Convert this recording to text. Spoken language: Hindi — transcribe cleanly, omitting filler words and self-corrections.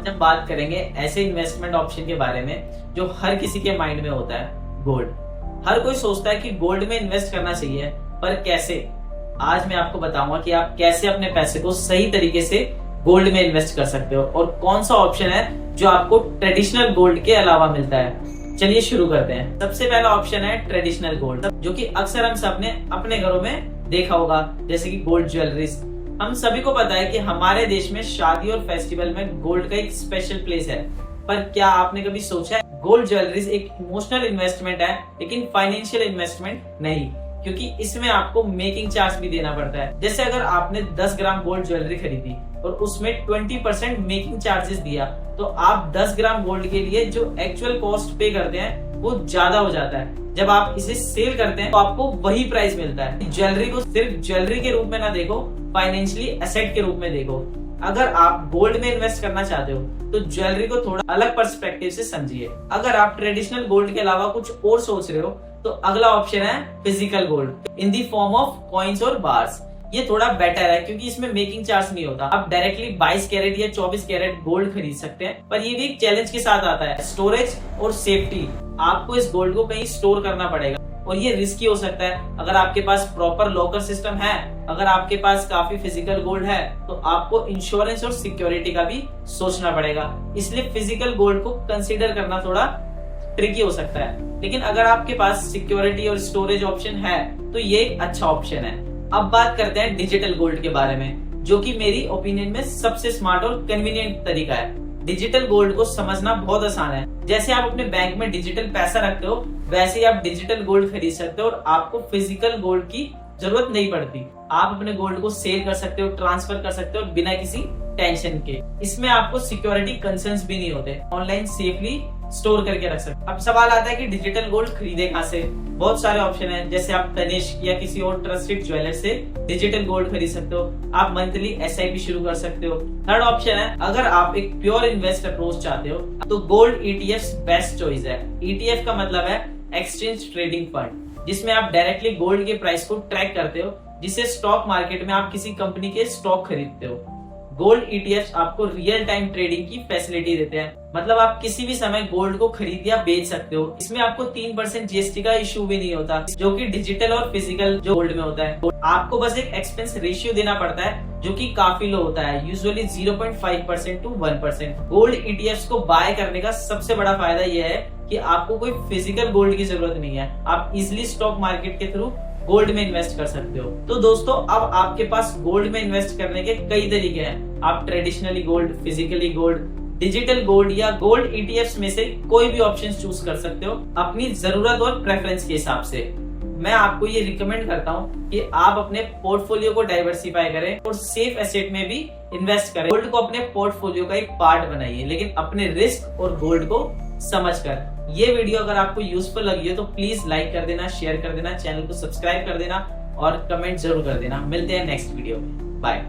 आज हम बात करेंगे ऐसे इन्वेस्टमेंट ऑप्शन के बारे में जो हर किसी के माइंड में होता है, गोल्ड। हर कोई सोचता है कि गोल्ड में इन्वेस्ट करना चाहिए, पर कैसे? आज मैं आपको बताऊंगा कि आप कैसे अपने पैसे को सही तरीके से गोल्ड में इन्वेस्ट कर सकते हो और कौन सा ऑप्शन है जो आपको ट्रेडिशनल गोल्ड के अलावा मिलता है। चलिए शुरू करते हैं। सबसे पहला ऑप्शन है ट्रेडिशनल गोल्ड, जो कि अक्सर हम सबने अपने घरों में देखा होगा, जैसे कि गोल्ड ज्वेलरीज। हम सभी को पता है कि हमारे देश में शादी और फेस्टिवल में गोल्ड का एक स्पेशल प्लेस है, पर क्या आपने कभी सोचा है गोल्ड ज्वेलरीज एक इमोशनल इन्वेस्टमेंट है लेकिन फाइनेंशियल इन्वेस्टमेंट नहीं, क्योंकि इसमें आपको मेकिंग चार्ज भी देना पड़ता है। जैसे अगर आपने 10 ग्राम गोल्ड ज्वेलरी खरीदी और उसमें 20% मेकिंग चार्जेस दिया, तो आप 10 ग्राम गोल्ड के लिए जो एक्चुअल कॉस्ट पे करते हैं वो ज्यादा हो जाता है। जब आप इसे सेल करते हैं तो आपको वही प्राइस मिलता है। ज्वेलरी को सिर्फ ज्वेलरी के रूप में ना देखो, फाइनेंशियली एसेट के रूप में देखो। अगर आप गोल्ड में इन्वेस्ट करना चाहते हो तो ज्वेलरी को थोड़ा अलग पर्सपेक्टिव से समझिए। अगर आप ट्रेडिशनल गोल्ड के अलावा कुछ और सोच रहे हो तो अगला ऑप्शन है physical gold in the form of coins और बार्स। ये थोड़ा बेटर है क्योंकि इसमें मेकिंग चार्ज नहीं होता। आप डायरेक्टली 22 कैरेट या 24 कैरेट गोल्ड खरीद सकते हैं, पर ये भी एक चैलेंज के साथ आता है, स्टोरेज और सेफ्टी। आपको इस गोल्ड को कहीं स्टोर करना पड़ेगा और ये रिस्की हो सकता है। अगर आपके पास प्रॉपर लॉकर सिस्टम है, अगर आपके पास काफी फिजिकल गोल्ड है, तो आपको इंश्योरेंस और सिक्योरिटी का भी सोचना पड़ेगा। इसलिए फिजिकल गोल्ड को कंसीडर करना थोड़ा ट्रिकी हो सकता है, लेकिन अगर आपके पास सिक्योरिटी और स्टोरेज ऑप्शन है तो ये एक अच्छा ऑप्शन है। अब बात करते हैं डिजिटल गोल्ड के बारे में, जो कि मेरी ओपिनियन में सबसे स्मार्ट और कन्वीनियंट तरीका है। डिजिटल गोल्ड को समझना बहुत आसान है। जैसे आप अपने बैंक में डिजिटल पैसा रखते हो, वैसे ही आप डिजिटल गोल्ड खरीद सकते हो और आपको फिजिकल गोल्ड की जरूरत नहीं पड़ती। आप अपने गोल्ड को सेल कर सकते हो, ट्रांसफर कर सकते हो बिना किसी टेंशन के। इसमें आपको सिक्योरिटी कंसर्न्स भी नहीं होते, ऑनलाइन सेफली स्टोर करके रख सकते। अब सवाल आता है कि डिजिटल गोल्ड खरीदे कहां से? बहुत सारे ऑप्शन हैं, जैसे आप तनिष्क या किसी और ट्रस्टेड ज्वेलर से डिजिटल गोल्ड खरीद सकते हो। आप मंथली एसआईपी शुरू कर सकते हो। थर्ड ऑप्शन है, अगर आप एक प्योर इन्वेस्ट अप्रोच चाहते हो तो गोल्ड ईटीएफ बेस्ट चॉइस है। ईटीएफ का मतलब है एक्सचेंज ट्रेडिंग फंड, जिसमें आप डायरेक्टली गोल्ड के प्राइस को ट्रैक करते हो, जिससे स्टॉक मार्केट में आप किसी कंपनी के स्टॉक खरीदते हो। गोल्ड ईटीएफ आपको रियल टाइम ट्रेडिंग की फैसिलिटी देते हैं, मतलब आप किसी भी समय गोल्ड को खरीद या बेच सकते हो। इसमें आपको 3% जीएसटी का इशू भी नहीं होता, जो कि डिजिटल और फिजिकल जो गोल्ड में होता है। आपको बस एक एक्सपेंस रेशियो देना पड़ता है, जो कि काफी लो होता है, यूजुअली 0.5% टू 1%। गोल्ड ईटीएफ को बाय करने का सबसे बड़ा फायदा यह है कि आपको कोई फिजिकल गोल्ड की जरूरत नहीं है। आप इजिली स्टॉक मार्केट के थ्रू गोल्ड में इन्वेस्ट कर सकते हो। तो दोस्तों, अब आपके पास गोल्ड में इन्वेस्ट करने के कई तरीके हैं। आप traditionally gold, physically gold, digital gold या गोल्ड ईटीएफ में से कोई भी ऑप्शन चूज कर सकते हो अपनी जरूरत और प्रेफरेंस के हिसाब से। मैं आपको ये रिकमेंड करता हूँ कि आप अपने पोर्टफोलियो को डाइवर्सिफाई करें और सेफ एसेट में भी इन्वेस्ट करें। गोल्ड को अपने पोर्टफोलियो का एक पार्ट बनाइए, लेकिन अपने रिस्क और गोल्ड को समझकर। ये वीडियो अगर आपको यूजफुल लगी हो तो प्लीज लाइक कर देना, शेयर कर देना, चैनल को सब्सक्राइब कर देना और कमेंट जरूर कर देना। मिलते हैं नेक्स्ट वीडियो में। बाय।